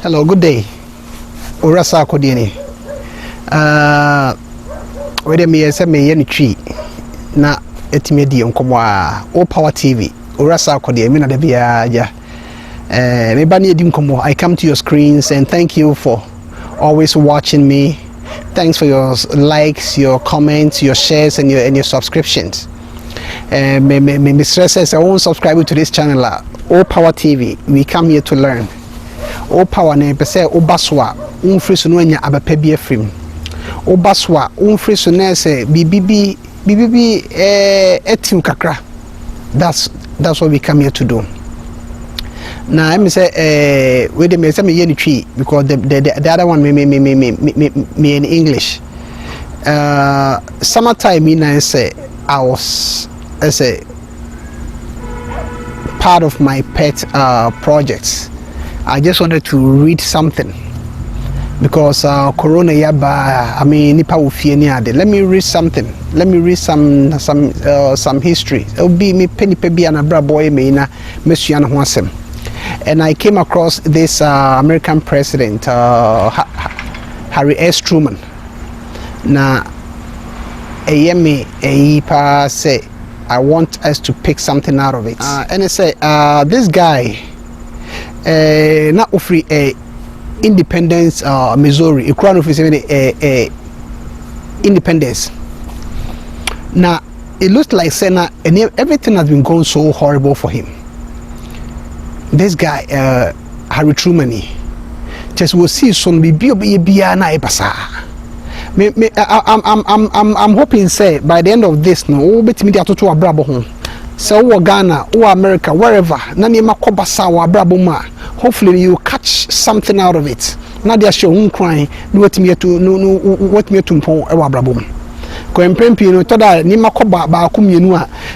Hello, good day. Urasa Kodieni. Whether me say me yen tree na etimedi nkomo O Power TV. Urasa Kodieni na de bia ja. Me ba na edi nkomo. I come to your screens and thank you for always watching me. Thanks for your likes, your comments, your shares and your subscriptions. Me stress says I won't subscribe to this channel O Power TV. We come here to learn. O Power na pese obaswa umfri so no anya abapa bi afrim obaswa umfri so na se bibibi etim kakra. That's what we come here to do. Now me say we dey me say me yen tree because the other one me in English. Summertime me na say I was as a part of my pet projects. I just wanted to read something because Corona yaba. I mean, nipa ufie ni ade. Let me read something. Let me read some history. It will be me penny pebi and a bra boy me na mesuan ho asem. And I came across this American president, Harry S. Truman. Na pa say I want us to pick something out of it. And I say this guy. Na ofri Independence Missouri ikura no ofisi Independence. Now it looks like Senna and everything has been going so horrible for him. This guy Harry Truman just will see son be na ebasa. I'm hoping say by the end of this no betimi dia toto abrabo ho. So Ghana or America, wherever, hopefully you catch something out of it. Not just your own crying, what me to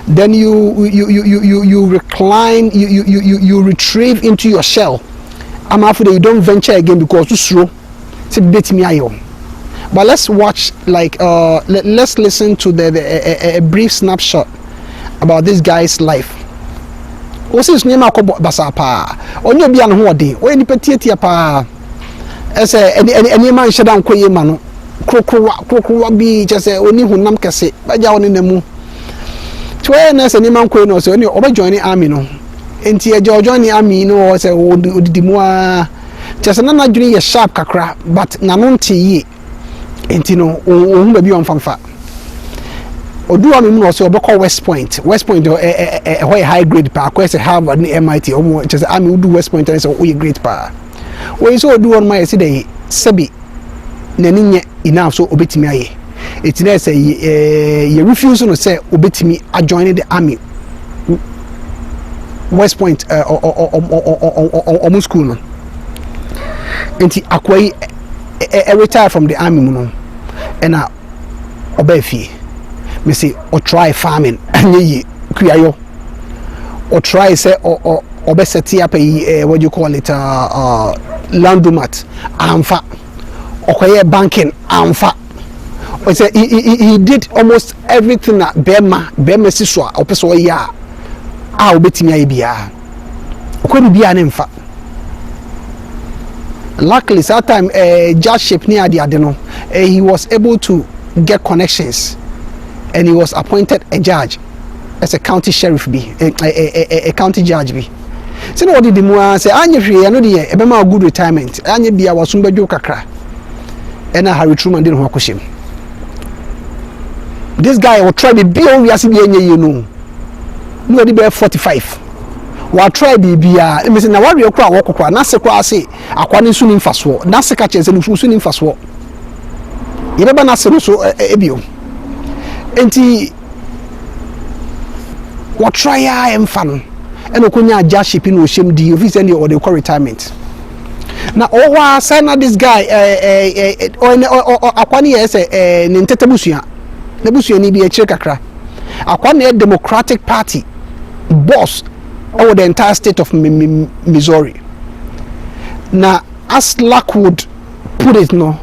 then you recline, you retrieve into your shell. I'm after you don't venture again because you slow. But let's watch let's listen to a brief snapshot about this guy's life. Osis name akobo basa pa onye bia no ho ode o ni petietia pa ese eni man hyedan koye ma no krokrowa bi chese oni hunam kese baja oni namu twe na ese ni man koye no se oni obajoin army no enti e join army no se odidimu a chese na nadwene ye sharp kakra but na no ntiyi enti no ohun ba bi on famfa Oduwa me no so obekọ West Point where high grade pa kwese Harvard ni MIT omo chese ami udu West Point and so we great pa we so oduwa no my say dey sebi nani nye enough so obetimi aye it na say ye refuse no say obetimi join the army West Point omo school no enti akwai retire from the army no and obefie me say or try farming anye kuyayo or try say or set up what you call it landmark amfa or banking amfa or say he did almost everything that bema siswa or person ya obetimi aye bia okoni bia ne mfa. Luckily that time judgeship near the adeno he was able to get connections and he was appointed a judge as a county sheriff a county judge be. So what did the mua say anye hwe no de e be ma good retirement anye bia waso badwo kakra and Harry Truman didn't ho akoshim. This guy will try be we as be anye you know no be 45 wa try be bia e me say na wa we kura wokokwa na se kwa ase akwa ne su ni mfaso na se ka chense ne su ni mfaso ye be ba na se no so ebio enti what try am fan and okunya judgeship in oshem di office and or the retirement na owa sign this guy akwani yes ne ntetabusua na busua ni bi e kire kakra akwani Democratic Party boss over the entire state of Missouri. Now as luck would put it no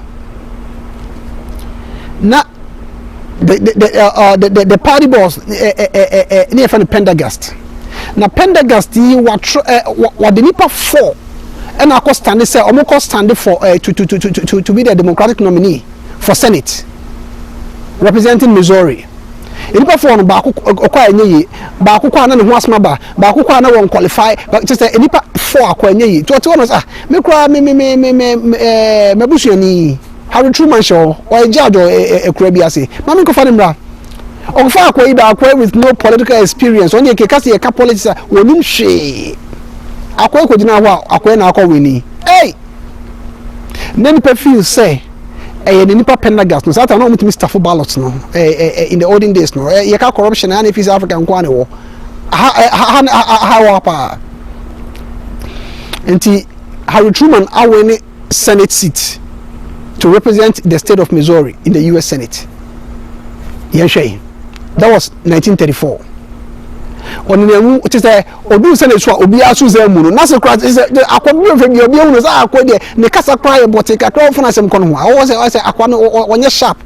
na the party boss near from Pendergast. Na Pendergast what the nipa 4 and I cost stand say almost stand for to be the Democratic nominee for Senate representing Missouri. Nipa for no baako okwa enye yi baako kwa na ne ho asma ba baako kwa na won qualify but just say nipa for akwa enye yi to no ah me kura me busuani Harry Truman show or judge or ekura bi ase ma me ko fa ne mra o fa akwa yi ba akwa with no political experience onye ke kase e ka politics wonim hwe akwa ko gina ho akwa na akwa weni hey then nipa feel say nipa Pendergast no sata no mutimi staff ballot no in the olden days no ye ka corruption and if is African kwa ne wo ha pa enti Harry Truman awin Senate seat to represent the state of Missouri in the US Senate. That was 1934. On the it is odu Senate so obi asu zemu no na se kra is akwa bi obi hu no sa akwa de ne kasa cry but e kakra funa sem kono ho I say akwa no onye sharp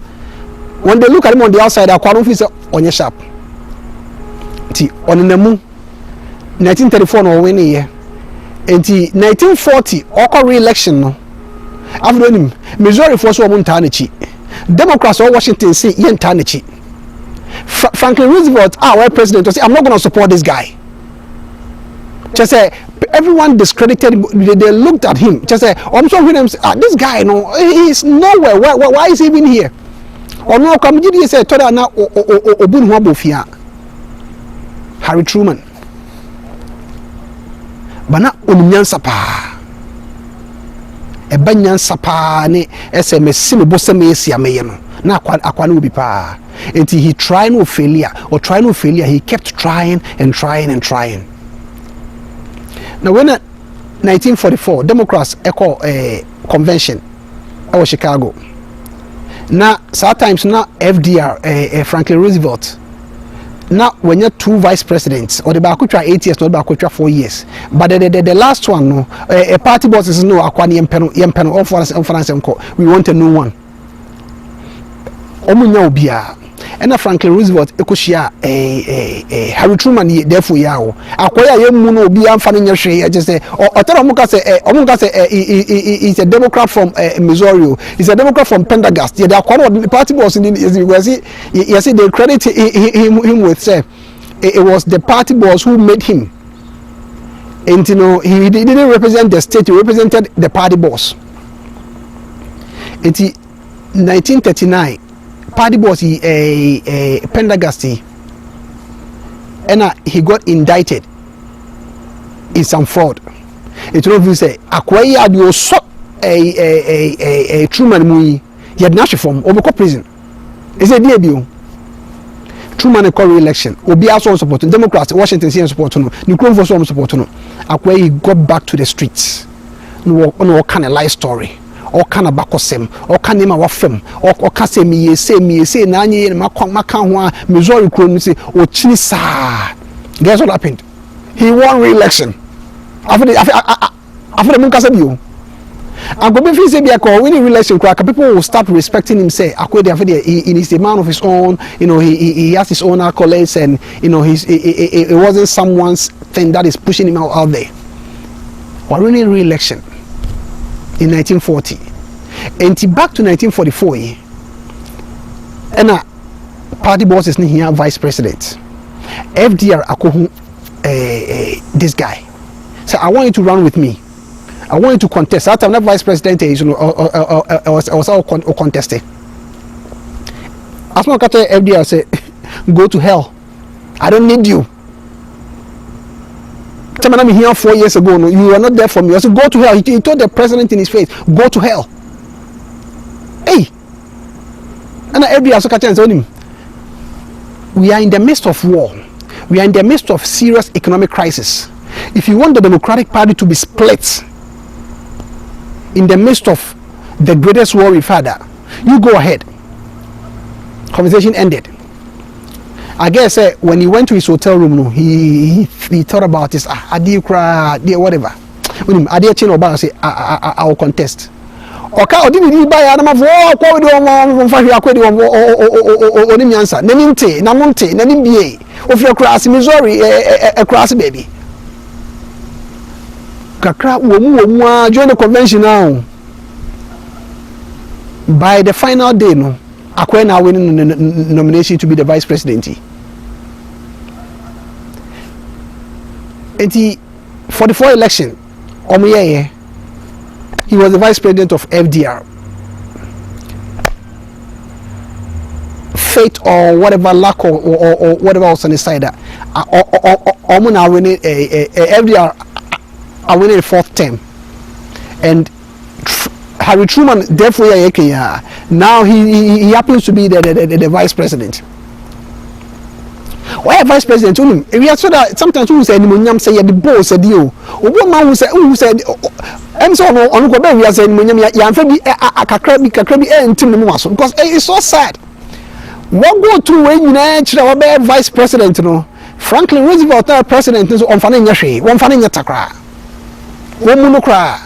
when they look at him on the outside akwa no feel say onye sharp ti onenemu 1934 no win here enti 1940 okọ re-election no after him Missouri for so omunta na chi Democrats or Washington say yenta na chi Franklin Roosevelt, our president, was say, I'm not going to support this guy. Just say everyone discredited him. They looked at him. Just say, I'm sorry, this guy, no, he's nowhere. Why is he even here? Or no, come you say, Toda na obun wabofia. Harry Truman. Bana onyansa pa. E banyansa pa ne ese mesi me bosse me esi ameye no. Na akwa no bi pa. Until he tried no failure, he kept trying and trying and trying. Now when 1944 Democrats echo a convention in Chicago. Now sometimes now FDR Franklin Roosevelt. Now when you're two vice presidents or the bakutra 8 years or the bakutra 4 years, but the last one no a party boss is no akwani yempeno all for we want a new one. Omunya obia ena Franklin Roosevelt ekoshia Harry Truman therefore yawo akoya yemu no obia amfa no nyehwe just say otero omuka say he's a Democrat from Missouri, he's a Democrat from Pendergast. Yeah, the party boss in you see they credit him with say it was the party boss who made him, and you know he didn't represent the state, he represented the party boss. In 1939 party boss Pendergast and he got indicted in some fraud. It will say akwai adio so Truman mui yet national from obeko prison. Is it debut? Truman call re-election. Obi also support Democrats, Washington CN support no. Nuclear for some support no. Akwai he got back to the streets. No kind of life story. Or kind of bakosem, or can name our film, or kase me say na anye maka ho Missouri krom say o chini sa. Guess what happened? He won re-election. After the munkasa bio. And go be say be a winning re-election crack, people will start respecting him. Say he is a man of his own, you know, he has his own accolades, and you know it wasn't someone's thing that is pushing him out there. But winning re-election in 1940 and back to 1944 and party boss is here vice president FDR akohu this guy so I want you to run with me, I want you to contest. That time that vice president is was all contested. As long as FDR say go to hell, I don't need you. I'm here 4 years ago. No, you were not there for me. I said, go to hell. He told the president in his face, go to hell. Hey, and every him. We are in the midst of war. We are in the midst of serious economic crisis. If you want the Democratic Party to be split in the midst of the greatest war we've had, you go ahead. Conversation ended. I guess when he went to his hotel room, no, he thought about this. Whatever. When him adi chin oba say I will contest. Oka odi bi buy na mafo ko we do fa hwe akwedi onim yansa. Nanim na monte nanim bie. Ofi akura Missouri akura baby. kakra wo join the convention now. By the final day no Akwe now winning the nomination to be the vice president. And for the 4 election he was the vice president of FDR. Fate or whatever, luck or whatever was on the side that now winning FDR are winning the 4th term, and Harry Truman therefore now he happens to be the vice president. Why vice president? We are so that sometimes we say Nimunyam say the boss said you. Obama who said I'm so on go we are saying Nimunyam ya amfa bi kakra bi entim no waso, because it's so sad. What go to when you na vice president no Franklin Roosevelt president so on fane nya hwe won fane nya takra wo mu no kra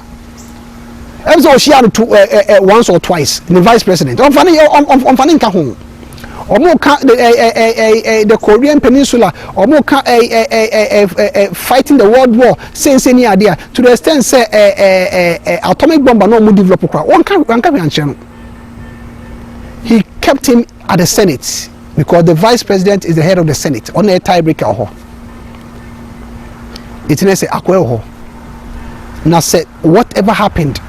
I'm so she had to once or twice the vice president on fane nka ho the Korean Peninsula fighting the World War since any idea to the extent say atomic bomb no mu develop kra one can he kept him at the Senate because the vice president is the head of the Senate on a tiebreaker it is Akwe now said whatever happened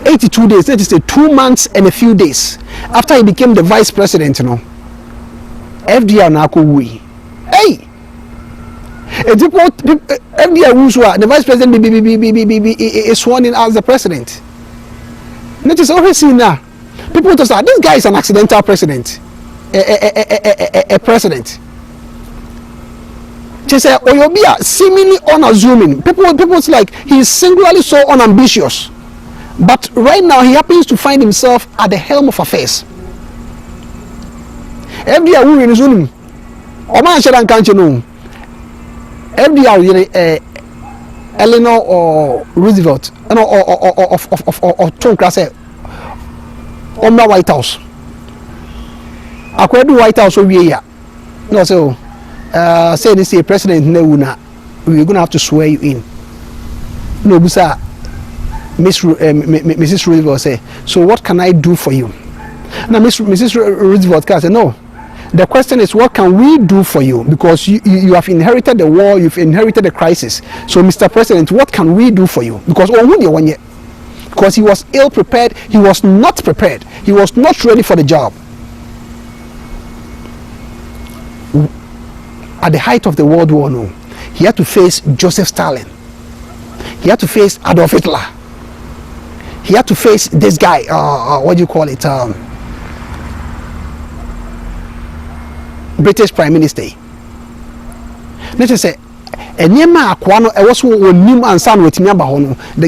82 days, that is 2 months and a few days after he became the vice president, you know, FDR na ko wi. Hey, FDR Wuswa, the vice president is sworn in as the president. That is always seen now. People just say this guy is an accidental president, a president. Just say Oyobia seemingly unassuming. People's like he is singularly so unambitious. But right now he happens to find himself at the helm of affairs. FDR who in Zoom, Oman Shadan Kanchi no. FDR Eleanor or Roosevelt, or Tom Krase, Omna White House. Akwedu White House over here. No, so say this is President Neuna, we're gonna have to swear you in. No, Busa. Mrs. Roosevelt say, so what can I do for you? Now Mrs. Roosevelt can say, no. The question is, what can we do for you? Because you have inherited the war, you've inherited the crisis. So Mr. President, what can we do for you? Because because he was ill prepared, he was not prepared, he was not ready for the job. At the height of the World War, no, he had to face Joseph Stalin. He had to face Adolf Hitler. He had to face this guy, what do you call it? British Prime Minister. Let's just say, the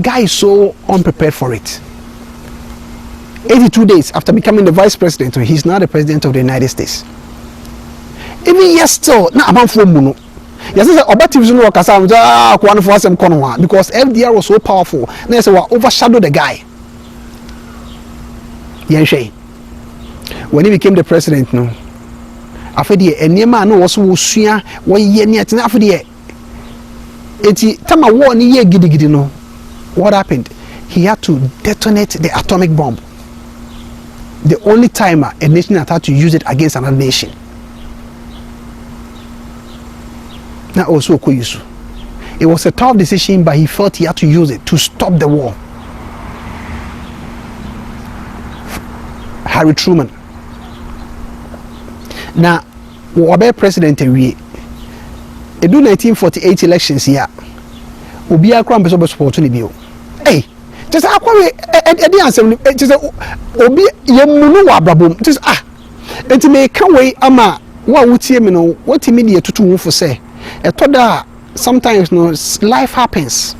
guy is so unprepared for it. 82 days after becoming the vice president, he's now the president of the United States. Even yes, still, because FDR was so powerful, they say overshadow the guy. When he became the president, no, after the enema no was so what happened? He had to detonate the atomic bomb. The only time a nation had to use it against another nation. Now also it was a tough decision, but he felt he had to use it to stop the war. Harry Truman. Now, what president we? They do 1948 elections here. Obi akram beso support ni bio. Hey, just akwa e answer just obi yemunu wa brabom. Just enti me kan we ama wa wutie me no what me dey tutu wo for say. Etoda sometimes no life happens.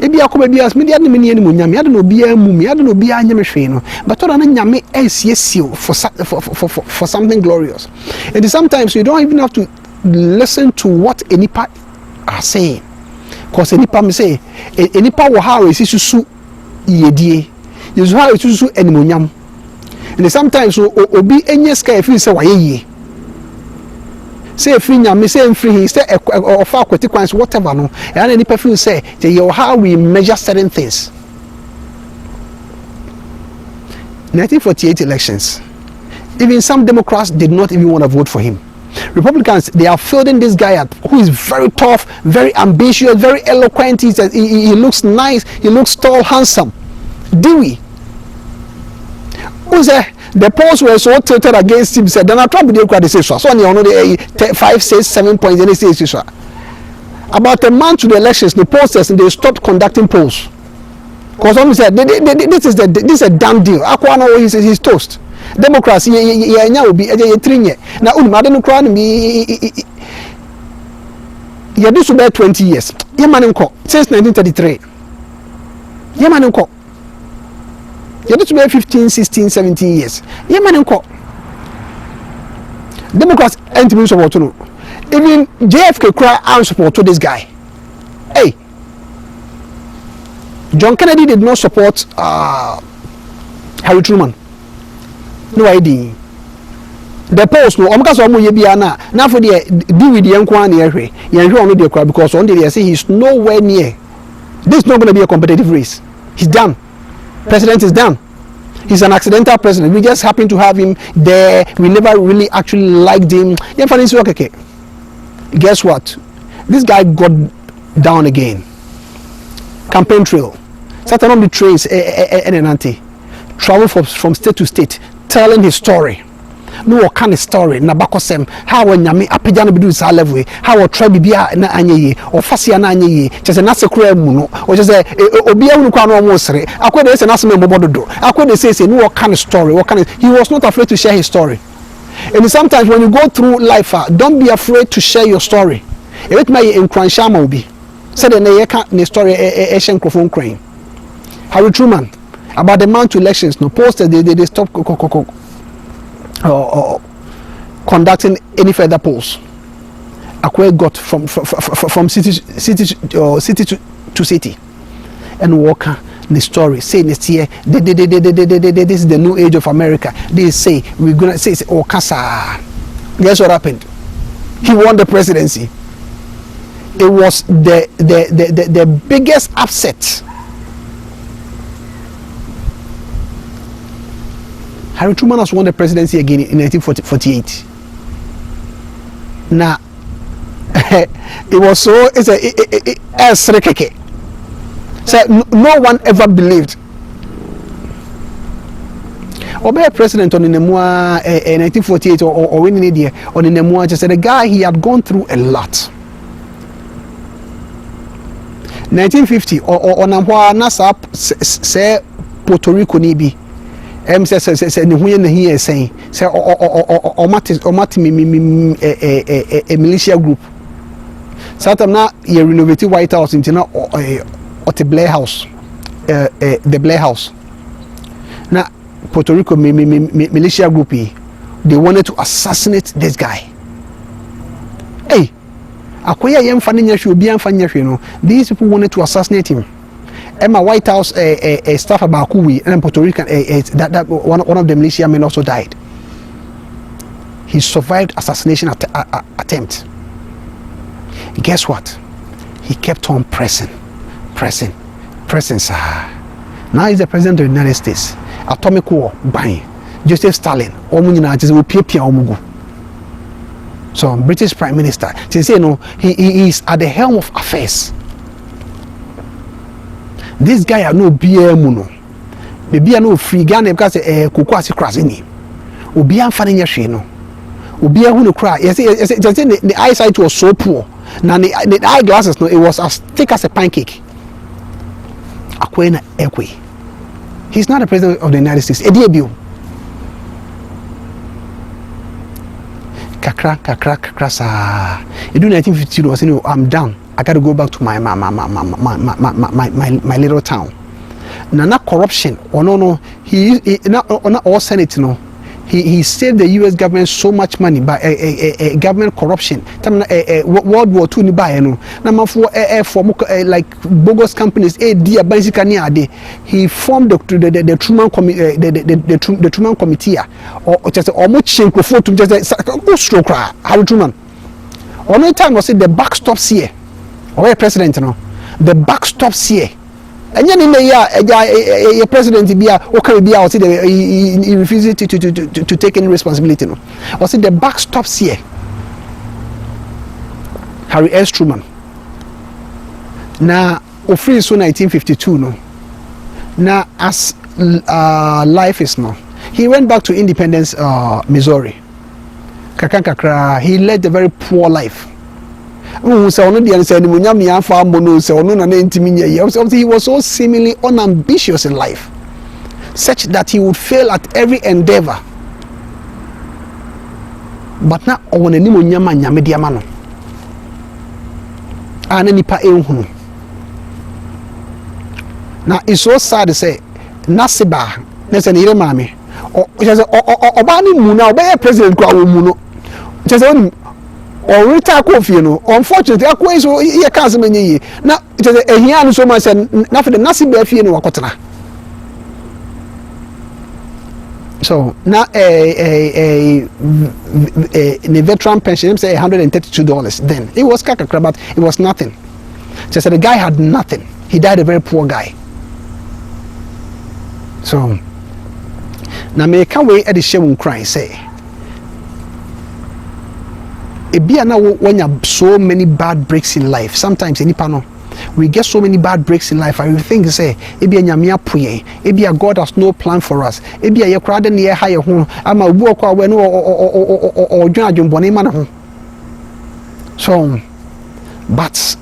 Ebi akoba bi as me dey me ni munyam ya de no obi amum ya de no obi anyame hwe no. But toda na nyame esiesie for something glorious. And sometimes you don't even have to listen to what enipa are saying. Because enipa me say enipa wo ha esi susu yedie. Yesu ha esi susu enimonyam. And sometimes obi enye sky feel say wayeye. say free nyame say free say offer consequence whatever no and any person say how we measure certain things. 1948 elections, even some Democrats did not even want to vote for him. Republicans, they are fielding this guy up who is very tough, very ambitious, very eloquent. He looks nice, he looks tall, handsome. Dewey, who's there? The polls were so tilted against him. Said Donald Trump did quite say so. So only 5, 6, 7 points. And they say about a month to the elections, the pollsters they stopped conducting polls because someone said this is a done deal. Aquano he's toast. Democracy will be a trinye. Now Madam Crown me this will be 20 years. Since 1933. Yamanunko. This will be 15, 16, 17 years. Yamanunko. Democrats ain't even support to know. Even JFK cry and support to this guy. Hey, John Kennedy did not support Harry Truman. No idea. The post no omka so mo ye bia na for the do with the yankwa na ehwe yanhwe on the crowd because on they say he's nowhere near. This is not going to be a competitive race. He's done. President is done. He's an accidental president. We just happen to have him there. We never really actually liked him. Guess what? This guy got down again. Campaign trail. Started on the trains and travel from state to state, telling his story. No kind of story na bakosem how nyame apagya no bedu sa level how try bibia na anyeye o fasia na anyeye chese na sekura mu no o chese obi ahunu kwa no mo sere akwede say na sem mbobododo akwede say no kind of story he was not afraid to share his story. And sometimes when you go through life don't be afraid to share your story. It may enkwansha ma obi said na ye ka ne story microphone crane. Harry Truman about the month to elections no posted they stop conducting any further polls. Akwe got from city to city and walk the story say next year this is the new age of America. They say we're gonna say Okasa. Guess what happened? He won the presidency. It was the biggest upset. Harry Truman has won the presidency again in 1948. Now, it was so, so no one ever believed. Obey president on the 1948 or winning India on the Nemua just said the guy he had gone through a lot. 1950 or on Nasa say Puerto Rico nibi. Say ni huye na here saying say o mati a militia group. Satam na ye renovate White House into na or the Blair House, the Blair House. Na Puerto Rico militia group they wanted to assassinate this guy. Hey, akoya yem fani nyahwe obi amfa nyahwe no. These people wanted to assassinate him. Emma White House staff about Kuwi and Puerto Rican that one of the militiamen also died. He survived assassination attempt. Guess what? He kept on pressing, sir. Now he's the president of the United States. Atomic war, bang. Joseph Stalin, Omunina just will pia omugu. So British Prime Minister, say no, he is at the helm of affairs. This guy no BM no. Baby no free Ghana because koko asi cross ni. Obi amfa nya hwe no. Obi ahu no cry. Yes the eyesight was so poor. Now the eyeglasses no it was as thick as a pancake. Akwena ekwe. He's not the president of the United States. Ediebio. Kakra sa. In 1952 was saying I'm done. I got to go back to my little town. Now corruption or no he not all Senate no. He saved the US government so much money by a government corruption. World War II ni buy no. Na for like bogus companies basically he formed the Truman committee the Truman committee or just almost change to just stroke Harry Truman. Only time was it the buck stops here. Or president, no, the buck stops here. And then in the year, a president be okay, be out. He refuses to take any responsibility. No, or say the buck stops here. Harry S. Truman. Now, free so 1952. No, now as life is now, he went back to Independence, Missouri. Kakra, he led a very poor life. He was so seemingly unambitious in life, such that he would fail at every endeavor. But now, on a nimunyama nyamediamano, and any pa ehunu. Now it's so sad to say, Nasiba, there's an mami, or Obani Muna, obey President Muno. Just or retire coffee, you know. Unfortunately, I quite so here can't many. Now, it is a here so much and nothing the Nasi Befi and Wakotana. So now a veteran pension, say $132. Then it was kakakra, but it was nothing. Just the guy had nothing. He died a very poor guy. So now me can't wait at the show and cry say. Now when you have so many bad breaks in life, sometimes in Ipano, we get so many bad breaks in life. I will think say, Ebia God has no plan for us. Ebia you crowd near higher home. I'm a walk when or so, but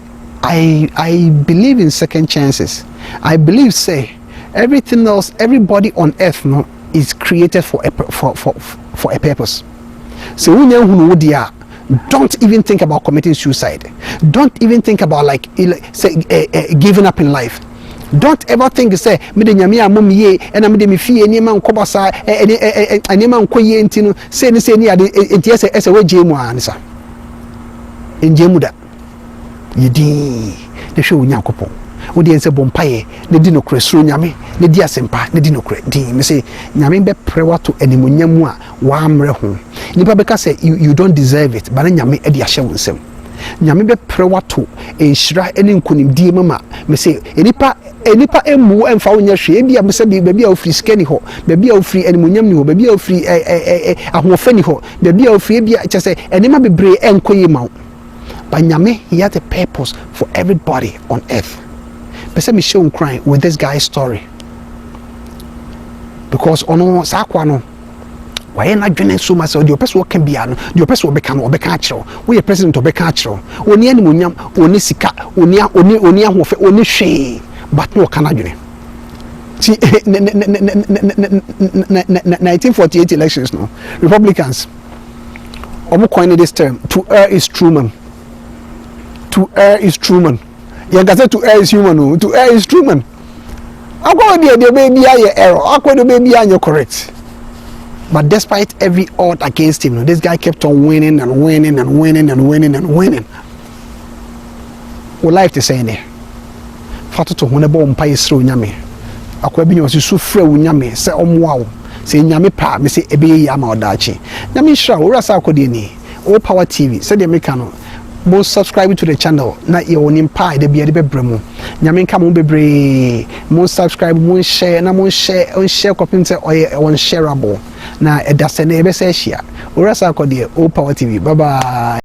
I believe in second chances. I believe say everything else, everybody on earth no is created for a purpose. So we know who they are. Don't even think about committing suicide. Don't even think about giving up in life. Don't ever think say me de nyame amom ye na me de me fie ni ma nkobasa eni ma nkoye ntino say ni ade enti ese we jemu ansa enjemu da yidi de hwe onyankopon wodi ense bompaye ne di no kresuro nyame ne di asempa ne di no kre di me say nyame be prewato animonyamu a wa amre ho nipa beka say you don't deserve it but nyame e di ahye wonsem nyame be prewato enhira ene nkonimdie mama me say enipa emu emfa wonya hwe bia me say bia ofri skani ho bia ofri animonyam ni ho bia ofri ahofani ho bia ofri bia che say enema bebre enkoye ma but nyame he has a purpose for everybody on earth. But me show crying with this guy's story because ono sakwano why not joining so much the person can be ano the person will become obekachro we president obekachro oni animunyam oni sika oni ahofe oni hwe but no kana dwene see 1948 elections no Republicans omo coined this term to err is Truman. To err is Truman. You can say to err is human, no? To err is Truman. I go there, the baby are your error. I go the baby are your correct. But despite every odd against him, no, this guy kept on winning and winning and winning and winning and winning. What life to say ne? Fatu to hone bo mpa yesro nyame. Akwa bi nyosu sufre wo nyame se omwa se nyame pa me se ebe yi ama odachi. Nyame hira wo rasa akodi ni. O Power TV. Se de meka no. Most subscribe to the channel na ye onim pa de bia de bebremu nyame nka mo bebre mo subscribe mo share na mo share on share copy say on shareable na edase na ebe se share ora sa akode O Power TV bye bye.